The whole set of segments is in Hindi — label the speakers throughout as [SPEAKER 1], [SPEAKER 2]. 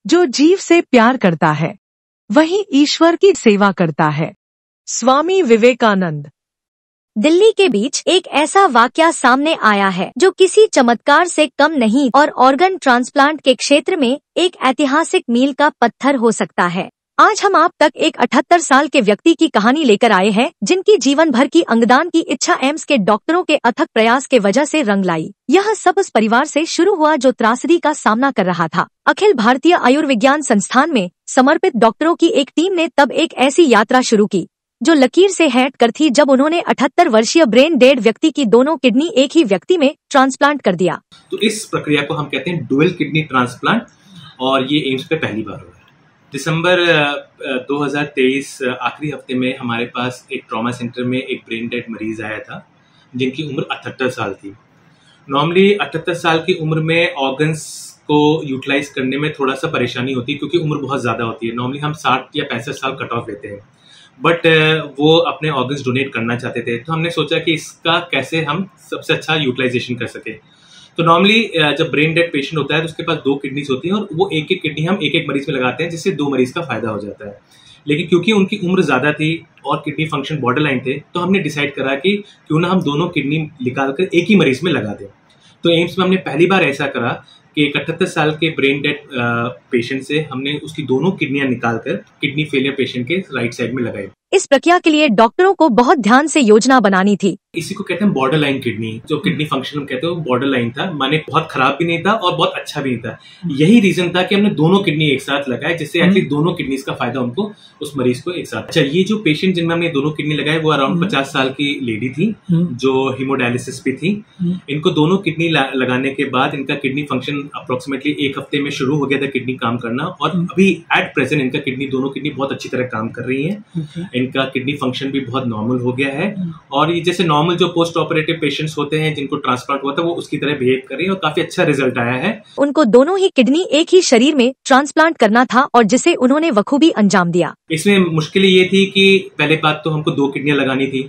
[SPEAKER 1] जो जीव से प्यार करता है वही ईश्वर की सेवा करता है। स्वामी विवेकानंद।
[SPEAKER 2] दिल्ली के बीच एक ऐसा वाकया सामने आया है जो किसी चमत्कार से कम नहीं और ऑर्गन ट्रांसप्लांट के क्षेत्र में एक ऐतिहासिक मील का पत्थर हो सकता है। आज हम आप तक एक 78 साल के व्यक्ति की कहानी लेकर आए हैं जिनकी जीवन भर की अंगदान की इच्छा एम्स के डॉक्टरों के अथक प्रयास के वजह से रंग लाई। यह सब उस परिवार से शुरू हुआ जो त्रासदी का सामना कर रहा था। अखिल भारतीय आयुर्विज्ञान संस्थान में समर्पित डॉक्टरों की एक टीम ने तब एक ऐसी यात्रा शुरू की जो लकीर से हट कर थी जब उन्होंने 78 वर्षीय ब्रेन डेड व्यक्ति की दोनों किडनी एक ही व्यक्ति में ट्रांसप्लांट कर दिया।
[SPEAKER 3] तो इस प्रक्रिया को हम कहते हैं डुअल किडनी ट्रांसप्लांट और ये एम्स पे पहली बार हुआ है। दिसंबर 2023 आखिरी हफ्ते में हमारे पास एक ट्रॉमा सेंटर में एक ब्रेन डेड मरीज आया था जिनकी उम्र 78 साल थी। नॉर्मली 78 साल की उम्र में ऑर्गन्स को यूटिलाइज करने में थोड़ा सा परेशानी होती है क्योंकि उम्र बहुत ज़्यादा होती है। नॉर्मली हम 60 या 65 साल कट ऑफ लेते हैं, बट वो अपने ऑर्गन्स डोनेट करना चाहते थे। तो हमने सोचा कि इसका कैसे हम सबसे अच्छा यूटिलाइजेशन कर सके। तो नॉर्मली जब ब्रेन डेड पेशेंट होता है तो उसके पास 2 किडनीज होती हैं और वो एक एक किडनी हम एक एक मरीज में लगाते हैं जिससे 2 मरीज का फायदा हो जाता है। लेकिन क्योंकि उनकी उम्र ज़्यादा थी और किडनी फंक्शन बॉर्डर लाइन थे तो हमने डिसाइड करा कि क्यों ना हम दोनों किडनी निकाल कर एक ही मरीज में लगा दें। तो एम्स में हमने पहली बार ऐसा करा कि 78 साल के ब्रेन डेड पेशेंट से हमने उसकी दोनों किडनियां निकालकर किडनी फेलियर पेशेंट के राइट साइड में लगाई।
[SPEAKER 2] इस प्रक्रिया के लिए डॉक्टरों को बहुत ध्यान से योजना बनानी थी।
[SPEAKER 3] इसी को कहते हैं बॉर्डर लाइन किडनी। जो किडनी फंक्शन हम कहते हैं वो बॉर्डर लाइन था, माने बहुत खराब भी नहीं था और बहुत अच्छा भी नहीं था। यही रीजन था कि हमने दोनों किडनी एक साथ लगाए जिससे एटलीस्ट दोनों किडनीज का फायदा उनको उस मरीज को एक साथ। अच्छा, ये जो पेशेंट जिनमें हमने दोनों किडनी लगाए वो अराउंड 50 साल की लेडी थी जो हीमोडायलिसिस पे थी। इनको दोनों किडनी लगाने के बाद इनका किडनी फंक्शन अप्रोक्सीमेटली 1 हफ्ते में शुरू हो गया था किडनी काम करना और अभी एट प्रेजेंट इनका दोनों किडनी बहुत अच्छी तरह काम कर रही है। इनका किडनी फंक्शन भी बहुत नॉर्मल हो गया है और ये जैसे नॉर्मल जो पोस्ट ऑपरेटिव पेशेंट्स होते हैं जिनको ट्रांसप्लांट हुआ था वो उसकी तरह बिहेव कर रही है और काफी अच्छा रिजल्ट आया है।
[SPEAKER 2] उनको दोनों ही किडनी एक ही शरीर में ट्रांसप्लांट करना था और जिसे उन्होंने बखूबी अंजाम दिया।
[SPEAKER 3] इसमें मुश्किल ये थी कि पहले बात तो हमको 2 किडनियां लगानी थी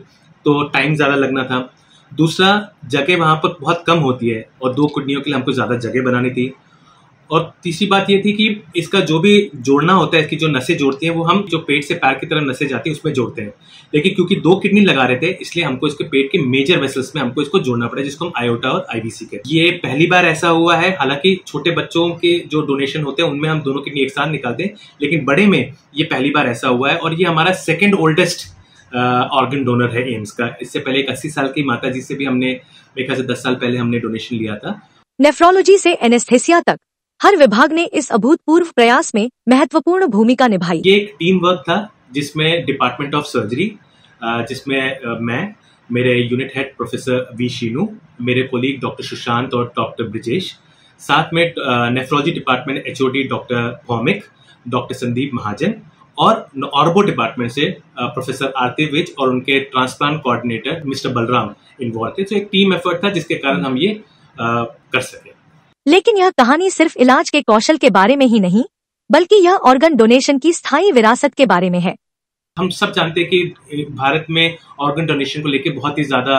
[SPEAKER 3] तो टाइम ज्यादा लगना था। दूसरा, जगह वहां पर बहुत कम होती है और 2 किडनियों के लिए हमको ज्यादा जगह बनानी थी। और तीसरी बात ये थी कि इसका जो भी जोड़ना होता है, इसकी जो नसें जोड़ती हैं वो हम जो पेट से पैर की तरफ नसें जाती हैं उसमें जोड़ते हैं। लेकिन क्योंकि 2 किडनी लगा रहे थे इसलिए हमको इसके पेट के मेजर वेसल्स में हमको इसको जोड़ना पड़ा जिसको हम आयोटा और आईवीसी कहते हैं। ये पहली बार ऐसा हुआ है। हालांकि छोटे बच्चों के जो डोनेशन होते हैं उनमें हम दोनों किडनी एक साथ निकालते हैं, लेकिन बड़े में ये पहली बार ऐसा हुआ है और ये हमारा 2nd ओल्डेस्ट ऑर्गन डोनर है एम्स का। इससे पहले एक 80 साल की माता जी से भी हमने मेरे ख्याल से 10 साल पहले हमने डोनेशन लिया था।
[SPEAKER 2] नेफ्रोलॉजी से एनेस्थेसिया तक हर विभाग ने इस अभूतपूर्व प्रयास में महत्वपूर्ण भूमिका निभाई।
[SPEAKER 3] ये एक टीम वर्क था जिसमें डिपार्टमेंट ऑफ सर्जरी, जिसमें मैं, मेरे unit head professor V Sheenu, मेरे कोलीग डॉक्टर सुशांत और डॉक्टर ब्रिजेश, साथ में nephrology department HOD doctor Bhaumik, doctor Sandeep Mahajan और ऑर्बो डिपार्टमेंट से प्रोफेसर आरती विज और उनके transplant coordinator mister Balram involve थे। तो एक टीम एफर्ट था जिसके कारण हम ये कर सके।
[SPEAKER 2] लेकिन यह कहानी सिर्फ इलाज के कौशल के बारे में ही नहीं बल्कि यह ऑर्गन डोनेशन की स्थायी विरासत के बारे में है।
[SPEAKER 3] हम सब जानते हैं कि भारत में ऑर्गन डोनेशन को लेकर बहुत ही ज्यादा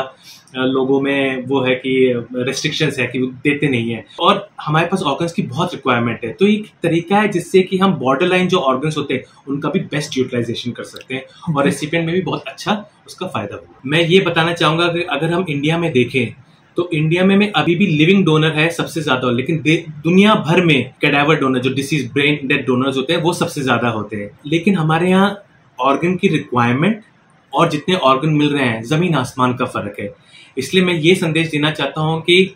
[SPEAKER 3] लोगों में वो है कि रेस्ट्रिक्शंस है कि वो देते नहीं है और हमारे पास ऑर्गन्स की बहुत रिक्वायरमेंट है। तो एक तरीका है जिससे कि हम बॉर्डर लाइन जो ऑर्गन्स होते हैं उनका भी बेस्ट यूटिलाइजेशन कर सकते हैं और रेसिपिएंट में भी बहुत अच्छा उसका फायदा होगा। मैं ये बताना चाहूंगा कि अगर हम इंडिया में देखें तो इंडिया में अभी भी लिविंग डोनर है सबसे ज्यादा, लेकिन दुनिया भर में कैडावर डोनर जो डिसीज ब्रेन डेड डोनर्स होते हैं वो सबसे ज्यादा होते हैं। लेकिन हमारे यहाँ ऑर्गन की रिक्वायरमेंट और जितने ऑर्गन मिल रहे हैं जमीन आसमान का फर्क है। इसलिए मैं ये संदेश देना चाहता हूँ कि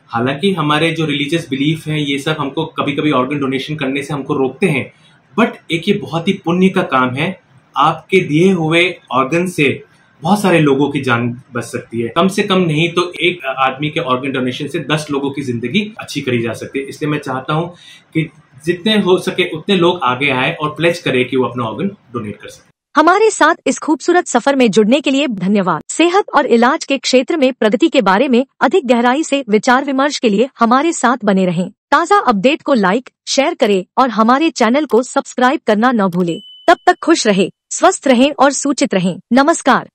[SPEAKER 3] हालांकि हमारे जो रिलीजियस बिलीफ है ये सब हमको कभी कभी ऑर्गन डोनेशन करने से हमको रोकते हैं, बट एक ये बहुत ही पुण्य का काम है। आपके दिए हुए ऑर्गन से बहुत सारे लोगों की जान बच सकती है। कम से कम नहीं तो एक आदमी के ऑर्गन डोनेशन से 10 लोगों की जिंदगी अच्छी करी जा सकती है। इसलिए मैं चाहता हूं कि जितने हो सके उतने लोग आगे आए और प्लेज करें कि वो अपना ऑर्गन डोनेट कर सके।
[SPEAKER 2] हमारे साथ इस खूबसूरत सफर में जुड़ने के लिए धन्यवाद। सेहत और इलाज के क्षेत्र में प्रगति के बारे में अधिक गहराई से विचार विमर्श के लिए हमारे साथ बने रहें। ताज़ा अपडेट को लाइक, शेयर करें और हमारे चैनल को सब्सक्राइब करना न भूलें। तब तक खुश रहें, स्वस्थ रहें और सूचित रहें। नमस्कार।